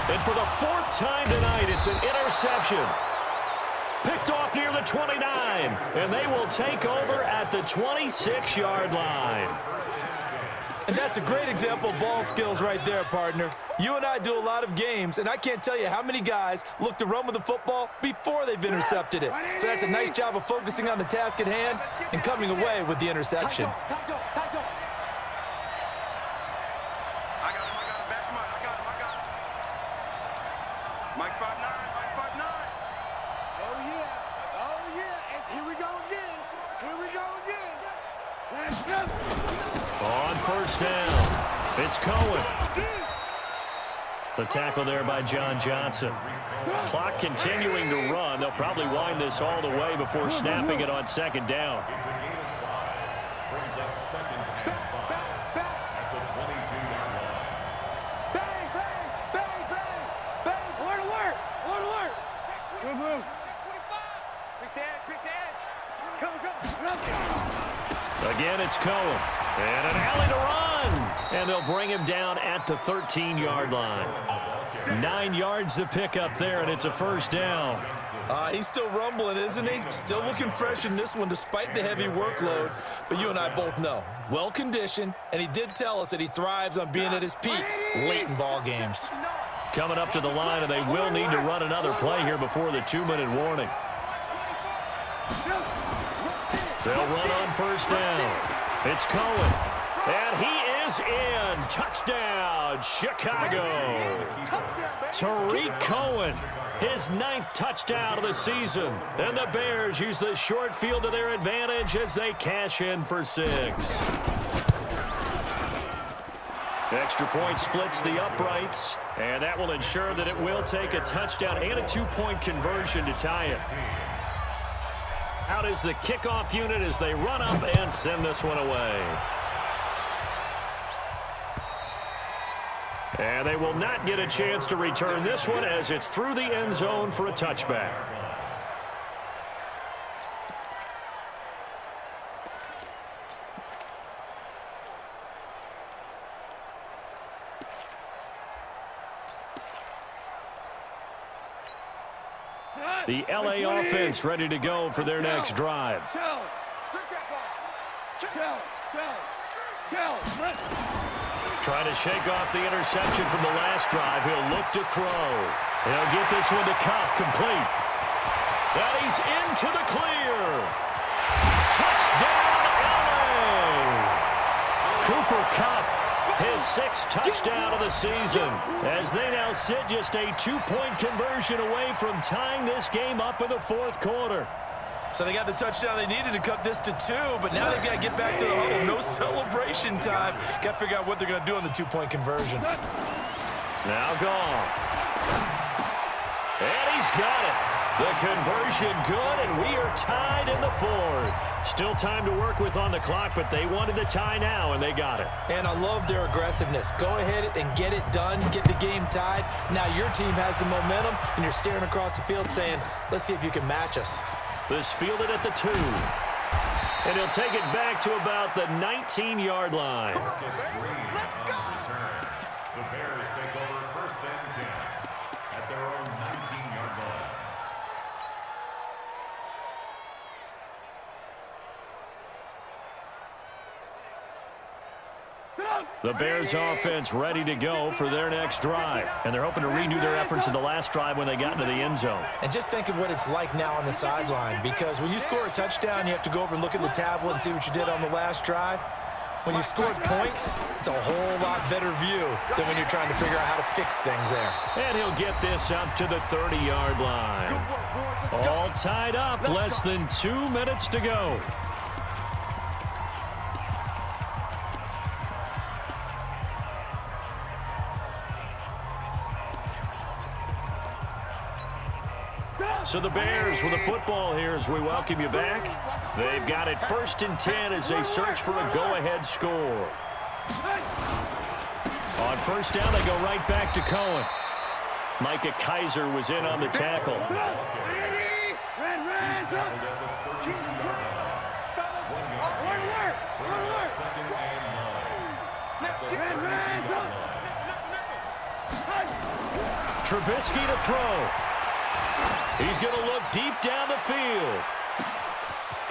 And for the fourth time tonight, it's an interception. Picked off near the 29, and they will take over at the 26-yard line. And that's a great example of ball skills right there, partner. You and I do a lot of games, and I can't tell you how many guys look to run with the football before they've intercepted it. So that's a nice job of focusing on the task at hand and coming away with the interception. On first down, it's Cohen. The tackle there by John Johnson. Clock continuing to run. They'll probably wind this all the way before snapping it on second down. Again, it's Cohen. And an alley to run. And they'll bring him down at the 13-yard line. 9 yards to pick up there, and it's a first down. He's still rumbling, isn't he? Still looking fresh in this one despite the heavy workload. But you and I both know, well-conditioned, and he did tell us that he thrives on being at his peak late in ball games. Coming up to the line, and they will need to run another play here before the 2-minute warning. They'll run on first down. It's Cohen. And he is in. Touchdown, Chicago. Tariq Cohen, his 9th touchdown of the season. And the Bears use the short field to their advantage as they cash in for 6. Extra point splits the uprights, and that will ensure that it will take a touchdown and a 2-point conversion to tie it. Out is the kickoff unit as they run up and send this one away. And they will not get a chance to return this one as it's through the end zone for a touchback. The LA offense ready to go for their next drive. Trying to shake off the interception from the last drive. He'll look to throw. He'll get this one to Kupp, complete. And he's into the clear. Touchdown, LA! Cooper Kupp, his 6th touchdown of the season, as they now sit just a 2-point conversion away from tying this game up in the 4th quarter. So they got the touchdown they needed to cut this to 2, but now they've got to get back to the huddle. No celebration time. Got to figure out what they're going to do on the 2-point conversion. Now Goff. And he's got it. The conversion good, and we are tied in the 4th. Still time to work with on the clock, but they wanted the tie now, and they got it. And I love their aggressiveness. Go ahead and get it done, get the game tied. Now your team has the momentum, and you're staring across the field saying, let's see if you can match us. This fielded at the 2. And he'll take it back to about the 19-yard line. Let's go! The Bears take over 1st and 10 at their own 19-yard line. The Bears offense ready to go for their next drive. And they're hoping to redo their efforts in the last drive when they got into the end zone. And just think of what it's like now on the sideline, because when you score a touchdown, you have to go over and look at the tablet and see what you did on the last drive. When you scored points, it's a whole lot better view than when you're trying to figure out how to fix things there. And he'll get this up to the 30-yard line. All tied up, less than 2 minutes to go. So the Bears with the football here as we welcome you back. They've got it 1st and 10 as they search for a go-ahead score. On first down, they go right back to Cohen. Micah Kaiser was in on the tackle. Trubisky to throw. He's going to look deep down the field.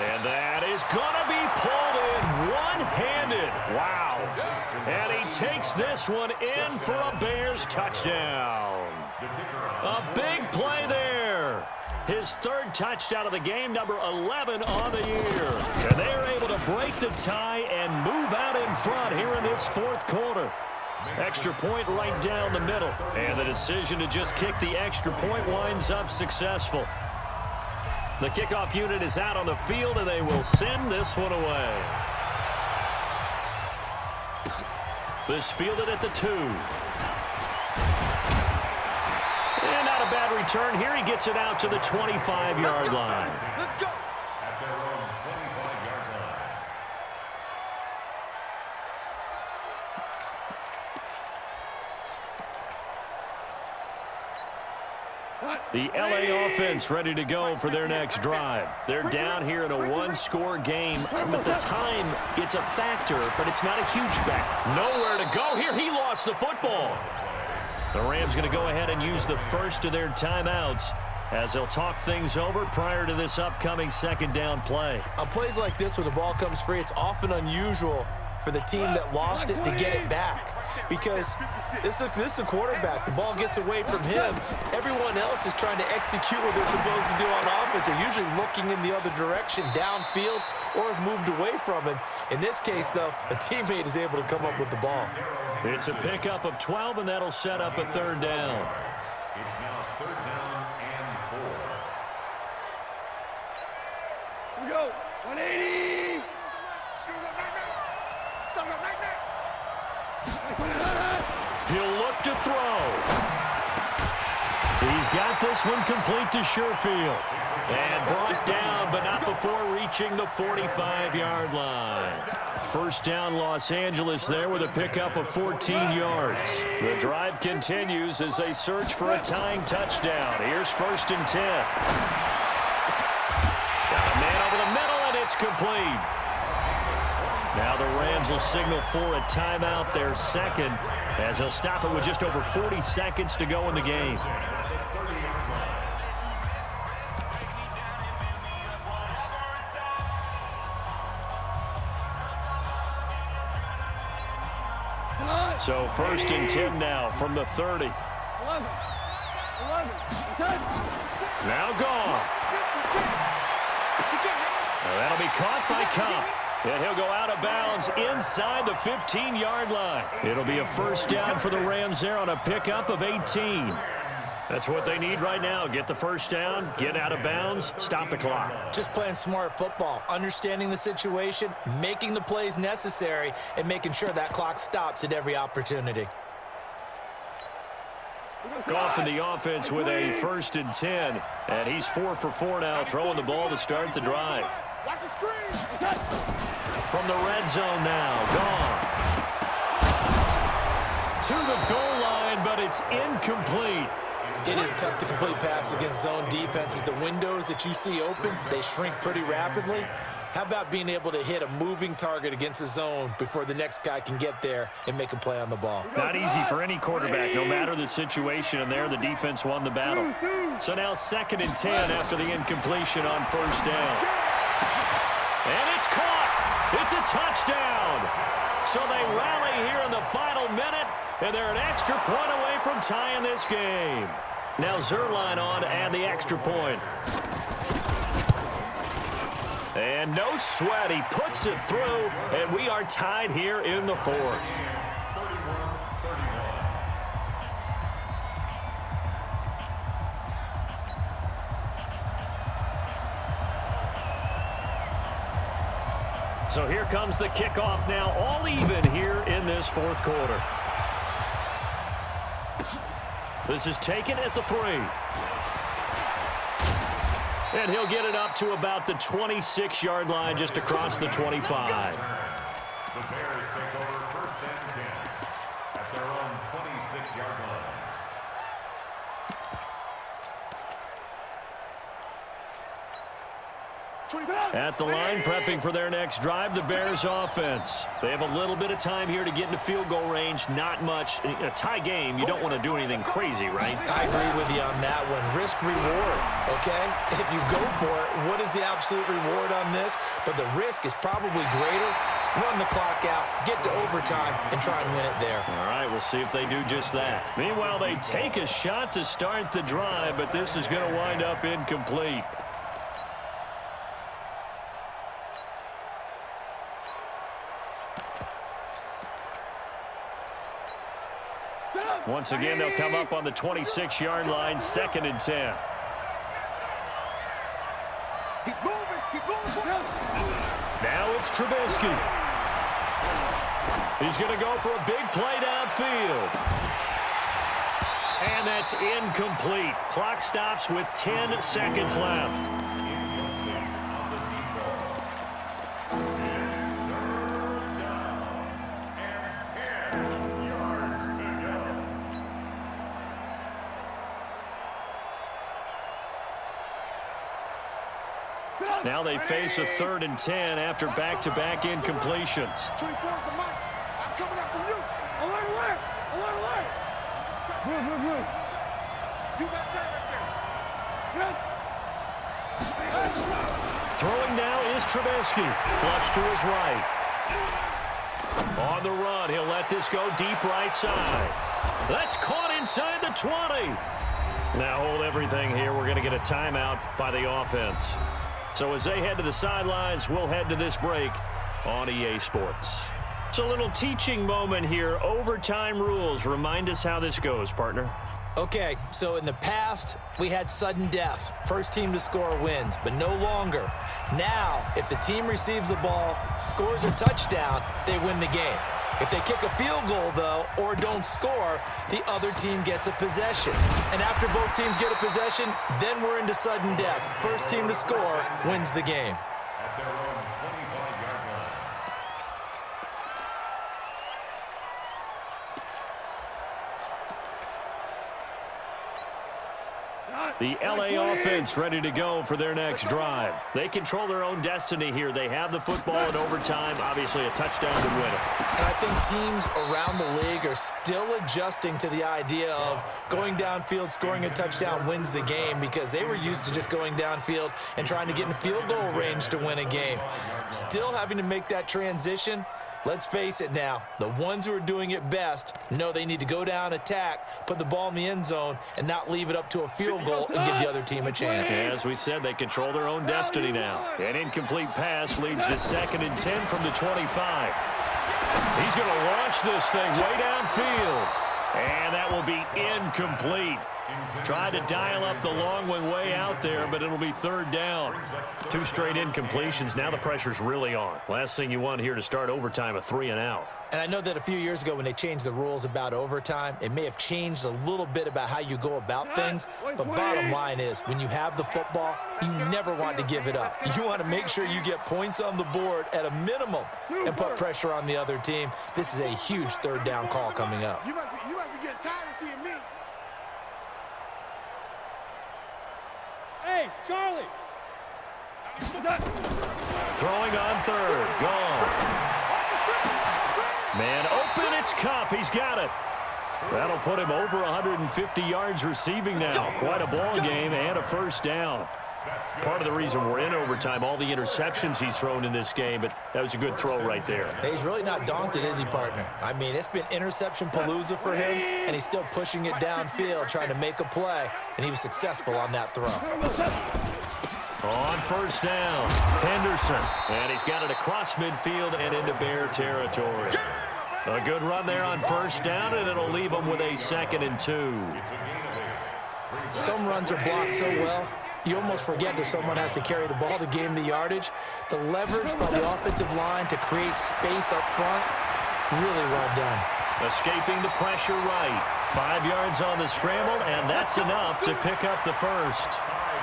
And that is going to be pulled in one-handed. Wow. And he takes this one in for a Bears touchdown. A big play there. His third touchdown of the game, number 11 on the year. And they're able to break the tie and move out in front here in this fourth quarter. Extra point right down the middle. And the decision to just kick the extra point winds up successful. The kickoff unit is out on the field, and they will send this one away. This fielded at the 2. And not a bad return here. He gets it out to the 25-yard line. Let's go. At their own 25-yard line. The LA offense ready to go for their next drive. They're down here in a one-score game, but the time, it's a factor, but it's not a huge factor. Nowhere to go here. He lost the football. The Rams going to go ahead and use the first of their timeouts as they'll talk things over prior to this upcoming second down play. On plays like this where the ball comes free, it's often unusual for the team that lost it to get it back. Because this is the quarterback. The ball gets away from him. Everyone else is trying to execute what they're supposed to do on offense. They're usually looking in the other direction, downfield, or have moved away from him. In this case, though, a teammate is able to come up with the ball. It's a pickup of 12, and that'll set up a third down. It's now third down and 4. Here we go. 180. He'll look to throw. He's got this one complete to Sherfield. And brought down, but not before reaching the 45-yard line. First down, Los Angeles there with a pickup of 14 yards. The drive continues as they search for a tying touchdown. Here's first and 10. Got a man over the middle, and it's complete. Now the Rams will signal for a timeout, their second, as they'll stop it with just over 40 seconds to go in the game. So first and 10 now from the 30. 11. Now gone. Now that'll be caught by Cobb. And he'll go out of bounds inside the 15-yard line. It'll be a first down for the Rams there on a pickup of 18. That's what they need right now. Get the first down, get out of bounds, stop the clock. Just playing smart football, understanding the situation, making the plays necessary, and making sure that clock stops at every opportunity. Goff in the offense with a first and 10. And he's 4 for 4 now, throwing the ball to start the drive. Watch the screen. From the red zone now, Goff. To the goal line, but it's incomplete. It is tough to complete passes against zone defenses. The windows that you see open, they shrink pretty rapidly. How about being able to hit a moving target against a zone before the next guy can get there and make a play on the ball? Not easy for any quarterback, no matter the situation, and there the defense won the battle. So now second and 10 after the incompletion on first down. And it's caught. It's a touchdown. So they rally here in the final minute, and they're an extra point away from tying this game. Now Zerline on to add the extra point. And no sweat, he puts it through, and we are tied here in the fourth. So here comes the kickoff now, all even here in this fourth quarter. This is taken at the 3. And he'll get it up to about the 26-yard line, just across the 25. The Bears take over first and 10 at their own 26-yard line. At the line, prepping for their next drive, the Bears offense. They have a little bit of time here to get into field goal range. Not much. In a tie game, you don't want to do anything crazy, right? I agree with you on that one. Risk reward, okay? If you go for it, what is the absolute reward on this? But the risk is probably greater. Run the clock out, get to overtime, and try and win it there. All right, we'll see if they do just that. Meanwhile, they take a shot to start the drive, but this is going to wind up incomplete. Once again, they'll come up on the 26-yard line, 2nd and 10. He's moving. He's moving. Now it's Trubisky. He's going to go for a big play downfield. And that's incomplete. Clock stops with 10 seconds left. Now they face a 3rd and 10 after back-to-back incompletions. 24 is the mic. I'm coming after you. Alert, alert. Alert, alert. Move. You got time right there. Throwing now is Trubisky. Flush to his right. On the run, he'll let this go deep right side. That's caught inside the 20. Now hold everything here. We're going to get a timeout by the offense. So as they head to the sidelines, we'll head to this break on EA Sports. It's a little teaching moment here. Overtime rules. Remind us how this goes, partner. Okay, so in the past, we had sudden death. First team to score wins, but no longer. Now, if the team receives the ball, scores a touchdown, they win the game. If they kick a field goal, though, or don't score, the other team gets a possession. And after both teams get a possession, then we're into sudden death. First team to score wins the game. At their own 25-yard line. The LA offense ready to go for their next drive. They control their own destiny here. They have the football in overtime, obviously a touchdown to win it. And I think teams around the league are still adjusting to the idea of going downfield, scoring a touchdown wins the game, because they were used to just going downfield and trying to get in field goal range to win a game. Still having to make that transition. Let's face it now, the ones who are doing it best know they need to go down, attack, put the ball in the end zone, and not leave it up to a field goal and give the other team a chance. As we said, they control their own destiny now. An incomplete pass leads to 2nd and 10 from the 25. He's going to launch this thing way downfield. And that will be incomplete. Tried to dial up the long one way out there, but it'll be 3rd down. 2 straight incompletions. Now the pressure's really on. Last thing you want here to start overtime, a 3 and out. And I know that a few years ago when they changed the rules about overtime, it may have changed a little bit about how you go about things. But bottom line is, when you have the football, you never want to give it up. You want to make sure you get points on the board at a minimum and put pressure on the other team. This is a huge 3rd down call coming up. You must be getting tired of seeing me. Hey, Charlie. Throwing on 3rd. Gone. Man open, it's Kupp. He's got it. That'll put him over 150 yards receiving now. Quite a ball game and a 1st down. Part of the reason we're in overtime, all the interceptions he's thrown in this game, but that was a good throw right there. Hey, he's really not daunted, is he, partner? I mean, it's been interception palooza for him, and he's still pushing it downfield, trying to make a play, and he was successful on that throw. On 1st down, Henderson, and he's got it across midfield and into Bear territory. A good run there on 1st down, and it'll leave him with a 2nd and 2. Some runs are blocked so well, you almost forget that someone has to carry the ball to gain the yardage. The leverage by the offensive line to create space up front, really well done. Escaping the pressure right. 5 yards on the scramble, and that's enough to pick up the 1st.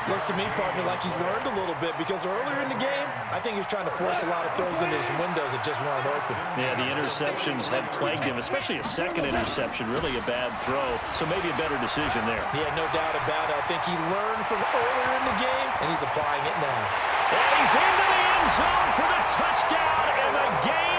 Looks to me, partner, like he's learned a little bit, because earlier in the game, I think he was trying to force a lot of throws into some windows that just weren't open. Yeah, the interceptions had plagued him, especially a 2nd interception, really a bad throw. So maybe a better decision there. Yeah, no doubt about it. I think he learned from earlier in the game, and he's applying it now. And he's into the end zone for the touchdown, and the game